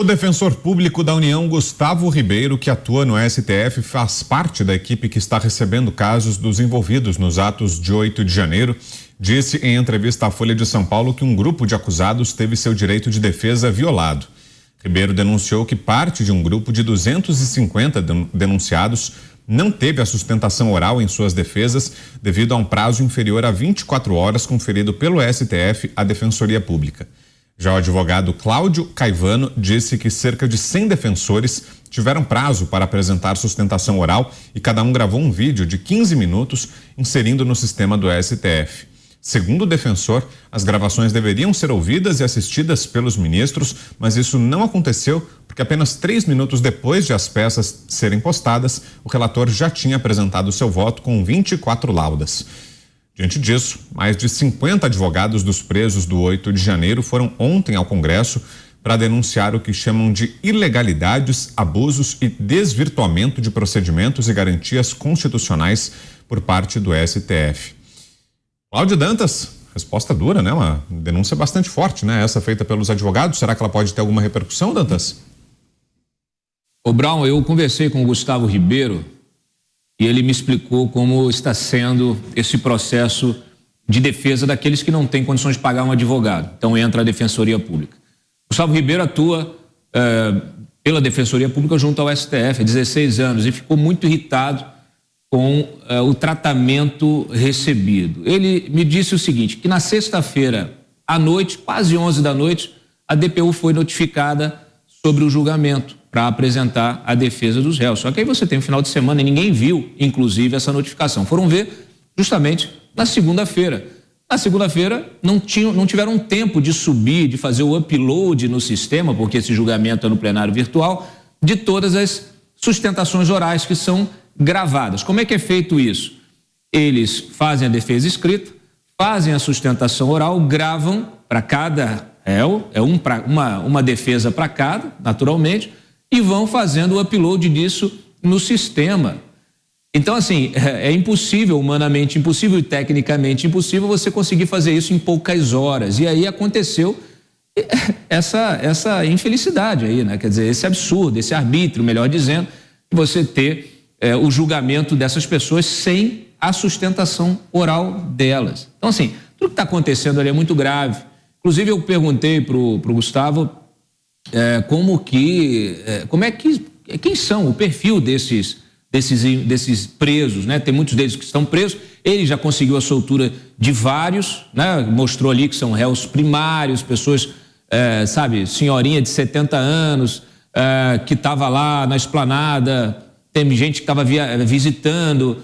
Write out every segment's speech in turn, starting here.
O defensor público da União, Gustavo Ribeiro, que atua no STF, faz parte da equipe que está recebendo casos dos envolvidos nos atos de 8 de janeiro, disse em entrevista à Folha de São Paulo que um grupo de acusados teve seu direito de defesa violado. Ribeiro denunciou que parte de um grupo de 250 denunciados não teve a sustentação oral em suas defesas devido a um prazo inferior a 24 horas conferido pelo STF à Defensoria Pública. Já o advogado Cláudio Caivano disse que cerca de 100 defensores tiveram prazo para apresentar sustentação oral e cada um gravou um vídeo de 15 minutos inserindo no sistema do STF. Segundo o defensor, as gravações deveriam ser ouvidas e assistidas pelos ministros, mas isso não aconteceu porque apenas 3 minutos depois de as peças serem postadas, o relator já tinha apresentado seu voto com 24 laudas. Diante disso, mais de 50 advogados dos presos do 8 de janeiro foram ontem ao Congresso para denunciar o que chamam de ilegalidades, abusos e desvirtuamento de procedimentos e garantias constitucionais por parte do STF. Cláudio Dantas, resposta dura, né? Uma denúncia bastante forte, né? Essa feita pelos advogados. Será que ela pode ter alguma repercussão, Dantas? Ô Brown, eu conversei com o Gustavo Ribeiro e ele me explicou como está sendo esse processo de defesa daqueles que não têm condições de pagar um advogado. Então entra a Defensoria Pública. Gustavo Ribeiro atua pela Defensoria Pública junto ao STF há 16 anos e ficou muito irritado com o tratamento recebido. Ele me disse o seguinte, que na sexta-feira à noite, quase 11 da noite, a DPU foi notificada sobre o julgamento para apresentar a defesa dos réus. Só que aí você tem um final de semana e ninguém viu, inclusive, essa notificação. Foram ver justamente na segunda-feira. Na segunda-feira não tiveram tempo de subir, de fazer o upload no sistema, porque esse julgamento é no plenário virtual, de todas as sustentações orais que são gravadas. Como é que é feito isso? Eles fazem a defesa escrita, fazem a sustentação oral, gravam para cada réu, uma defesa para cada, naturalmente, e vão fazendo o upload disso no sistema. Então, assim, é impossível, humanamente impossível e tecnicamente impossível você conseguir fazer isso em poucas horas. E aí aconteceu essa infelicidade aí, né? Quer dizer, esse absurdo, esse arbítrio, melhor dizendo, você ter o julgamento dessas pessoas sem a sustentação oral delas. Então, assim, tudo que está acontecendo ali é muito grave. Inclusive, eu perguntei para o Gustavo quem são o perfil desses presos, né? Tem muitos deles que estão presos. Ele já conseguiu a soltura de vários, né? Mostrou ali que são réus primários, pessoas, senhorinha de 70 anos, que estava lá na esplanada. Tem gente que estava visitando,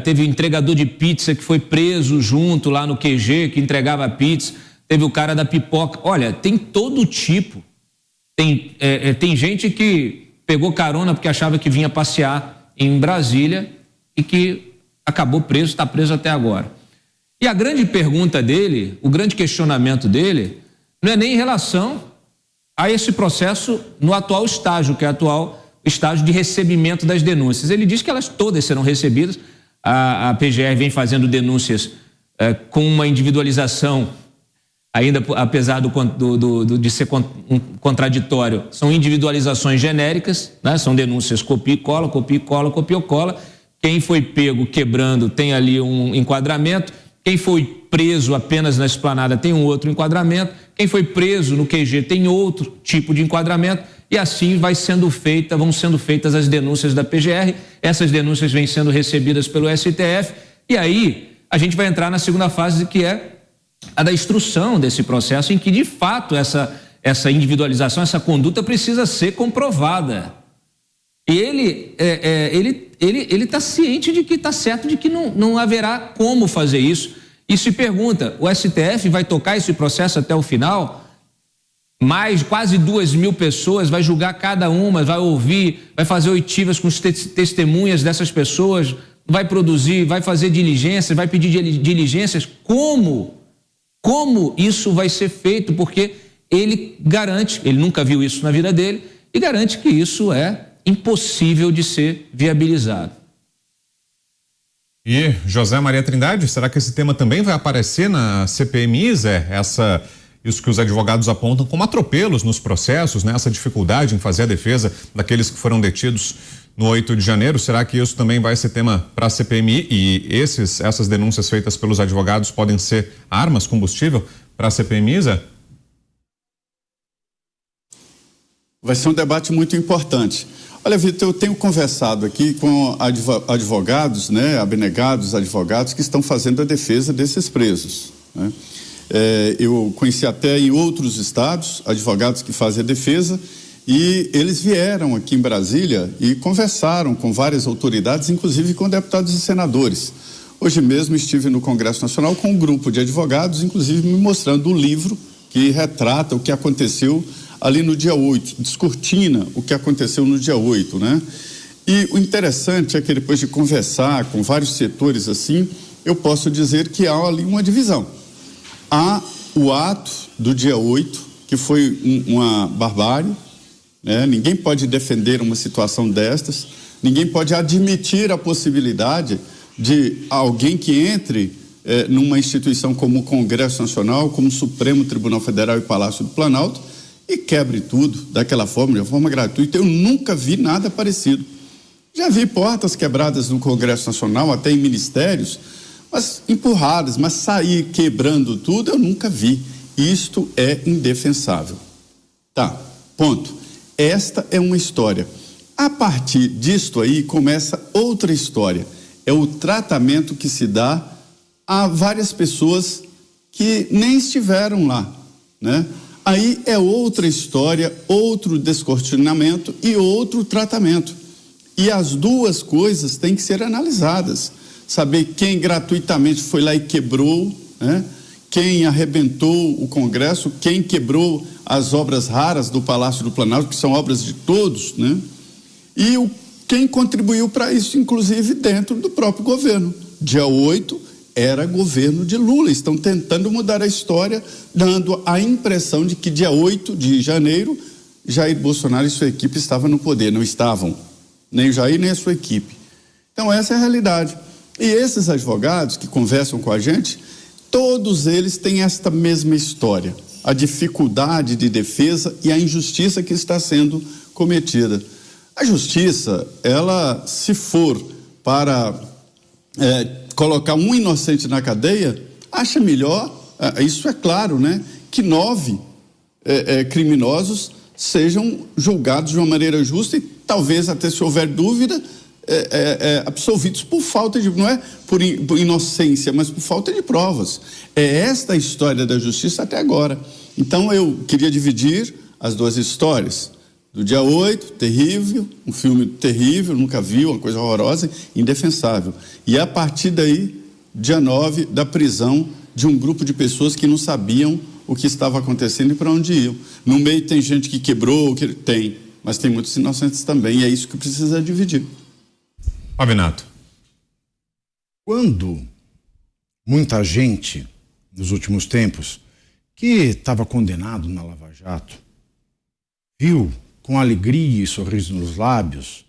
teve um entregador de pizza que foi preso junto lá no QG, que entregava pizza, teve o cara da pipoca. Olha, tem todo tipo. Tem gente que pegou carona porque achava que vinha passear em Brasília e que acabou preso, está preso até agora. E a grande pergunta dele, o grande questionamento dele, não é nem em relação a esse processo no atual estágio, que é o atual estágio de recebimento das denúncias. Ele diz que elas todas serão recebidas. A PGR vem fazendo denúncias com uma individualização, ainda apesar de ser contraditório, são individualizações genéricas, né? São denúncias copia e cola, copia e cola, copia e cola. Quem foi pego quebrando tem ali um enquadramento. Quem foi preso apenas na esplanada tem um outro enquadramento. Quem foi preso no QG tem outro tipo de enquadramento. E assim vão sendo feitas as denúncias da PGR. Essas denúncias vêm sendo recebidas pelo STF. E aí a gente vai entrar na segunda fase, que é a da instrução desse processo, em que de fato essa individualização, essa conduta precisa ser comprovada. E ele está ciente de que está certo, de que não haverá como fazer isso. E se pergunta, o STF vai tocar esse processo até o final? Quase 2.000 pessoas, vai julgar cada uma, vai ouvir, vai fazer oitivas com as testemunhas dessas pessoas, vai produzir, vai fazer diligências, vai pedir diligências. Como isso vai ser feito? Porque ele garante, ele nunca viu isso na vida dele, e garante que isso é impossível de ser viabilizado. E José Maria Trindade, será que esse tema também vai aparecer na CPMI, Zé? isso que os advogados apontam como atropelos nos processos, né? Essa dificuldade em fazer a defesa daqueles que foram detidos no 8 de janeiro. Será que isso também vai ser tema para a CPMI e essas denúncias feitas pelos advogados podem ser armas, combustível para a CPMI, Zé? Vai ser um debate muito importante. Olha, Vitor, eu tenho conversado aqui com advogados, né, abnegados advogados que estão fazendo a defesa desses presos, né? Eu conheci até em outros estados advogados que fazem a defesa e eles vieram aqui em Brasília e conversaram com várias autoridades, inclusive com deputados e senadores. Hoje mesmo estive no Congresso Nacional com um grupo de advogados, inclusive me mostrando o livro que retrata o que aconteceu ali no dia 8, descortina o que aconteceu no dia 8, né? E o interessante é que depois de conversar com vários setores assim, eu posso dizer que há ali uma divisão. Há o ato do dia 8, que foi uma barbárie, né? Ninguém pode defender uma situação destas, ninguém pode admitir a possibilidade de alguém que entre numa instituição como o Congresso Nacional, como o Supremo Tribunal Federal e Palácio do Planalto, e quebre tudo daquela forma, de uma forma gratuita. Eu nunca vi nada parecido. Já vi portas quebradas no Congresso Nacional, até em ministérios, mas empurradas, mas sair quebrando tudo eu nunca vi. Isto é indefensável. Tá, ponto. Esta é uma história. A partir disto aí começa outra história. É o tratamento que se dá a várias pessoas que nem estiveram lá, né? Aí é outra história, outro descortinamento e outro tratamento. E as duas coisas têm que ser analisadas. Saber quem gratuitamente foi lá e quebrou, né? Quem arrebentou o Congresso, quem quebrou as obras raras do Palácio do Planalto, que são obras de todos, né? E quem contribuiu para isso, inclusive dentro do próprio governo. Dia 8 era governo de Lula. Estão tentando mudar a história, dando a impressão de que dia 8 de janeiro Jair Bolsonaro e sua equipe estavam no poder. Não estavam, nem o Jair nem a sua equipe. Então essa é a realidade. E esses advogados que conversam com a gente, todos eles têm esta mesma história, a dificuldade de defesa e a injustiça que está sendo cometida. A justiça, ela, se for para colocar um inocente na cadeia, acha melhor, isso é claro, né, que 9 criminosos sejam julgados de uma maneira justa e talvez até, se houver dúvida, absolvidos por falta de, não é por inocência, mas por falta de provas. É esta a história da justiça até agora. Então eu queria dividir as duas histórias. Do dia 8, terrível, um filme terrível, nunca vi, uma coisa horrorosa, indefensável. E a partir daí, dia 9, da prisão de um grupo de pessoas que não sabiam o que estava acontecendo e para onde iam. No meio tem gente que quebrou, mas tem muitos inocentes também, e é isso que precisa dividir. Pavinato. Quando muita gente, nos últimos tempos, que estava condenado na Lava Jato, viu com alegria e sorriso nos lábios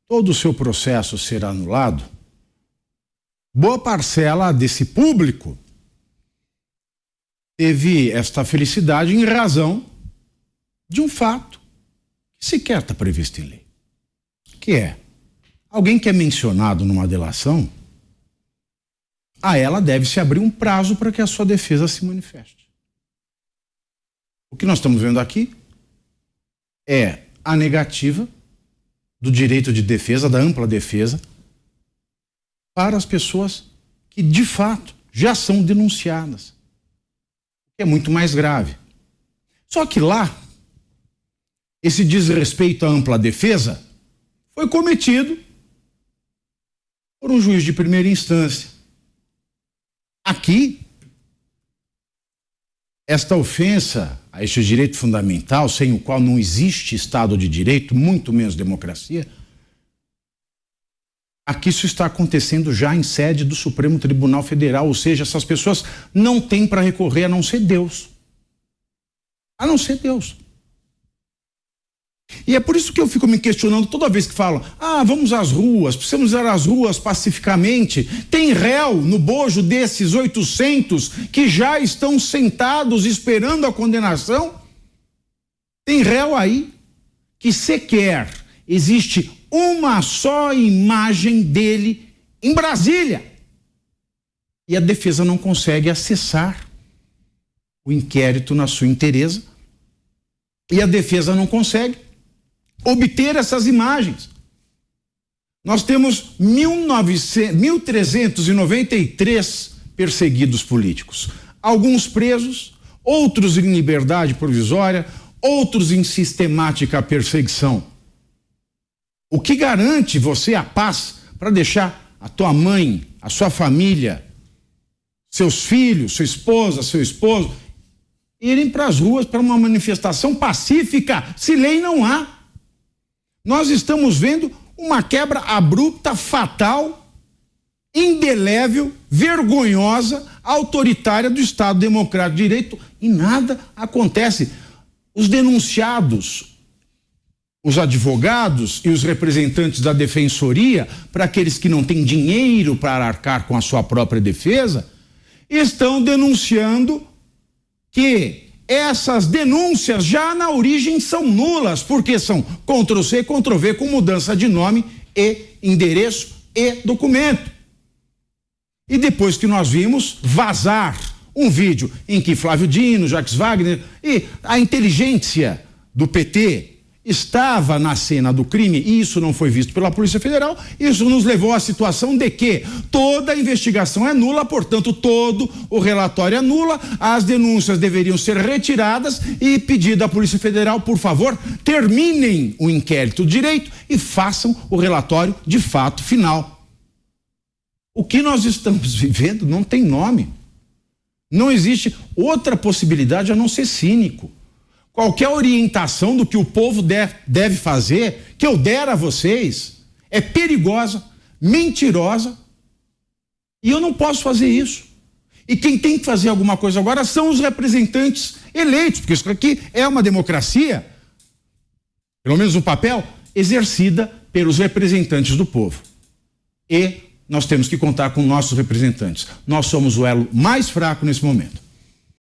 todo o seu processo ser anulado, boa parcela desse público teve esta felicidade em razão de um fato que sequer está previsto em lei, que é alguém que é mencionado numa delação, a ela deve-se abrir um prazo para que a sua defesa se manifeste. O que nós estamos vendo aqui é a negativa do direito de defesa, da ampla defesa, para as pessoas que, de fato, já são denunciadas. O que é muito mais grave. Só que lá, esse desrespeito à ampla defesa foi cometido por um juiz de primeira instância. Aqui, esta ofensa a este direito fundamental, sem o qual não existe Estado de Direito, muito menos democracia, aqui isso está acontecendo já em sede do Supremo Tribunal Federal, ou seja, essas pessoas não têm para recorrer a não ser Deus. A não ser Deus. E é por isso que eu fico me questionando toda vez que falam: vamos às ruas, precisamos ir às ruas pacificamente. Tem réu no bojo desses 800 que já estão sentados esperando a condenação? Tem réu aí que sequer existe uma só imagem dele em Brasília. E a defesa não consegue acessar o inquérito na sua inteireza. E a defesa não consegue obter essas imagens. Nós temos 1.393 perseguidos políticos. Alguns presos, outros em liberdade provisória, outros em sistemática perseguição. O que garante você a paz para deixar a tua mãe, a sua família, seus filhos, sua esposa, seu esposo, irem para as ruas para uma manifestação pacífica, se lei não há? Nós estamos vendo uma quebra abrupta, fatal, indelével, vergonhosa, autoritária do Estado Democrático de Direito e nada acontece. Os denunciados, os advogados e os representantes da defensoria, para aqueles que não têm dinheiro para arcar com a sua própria defesa, estão denunciando que essas denúncias já na origem são nulas, porque são Ctrl+C, Ctrl+V com mudança de nome e endereço e documento. E depois que nós vimos vazar um vídeo em que Flávio Dino, Jacques Wagner e a inteligência do PT estava na cena do crime e isso não foi visto pela Polícia Federal, isso nos levou à situação de que toda a investigação é nula, portanto todo o relatório é nula, as denúncias deveriam ser retiradas e pedir à Polícia Federal, por favor, terminem o inquérito direito e façam o relatório de fato final. O que nós estamos vivendo não tem nome. Não existe outra possibilidade a não ser cínico. Qualquer orientação do que o povo deve fazer, que eu der a vocês, é perigosa, mentirosa, e eu não posso fazer isso. E quem tem que fazer alguma coisa agora são os representantes eleitos, porque isso aqui é uma democracia, pelo menos no papel, exercida pelos representantes do povo. E nós temos que contar com nossos representantes. Nós somos o elo mais fraco nesse momento.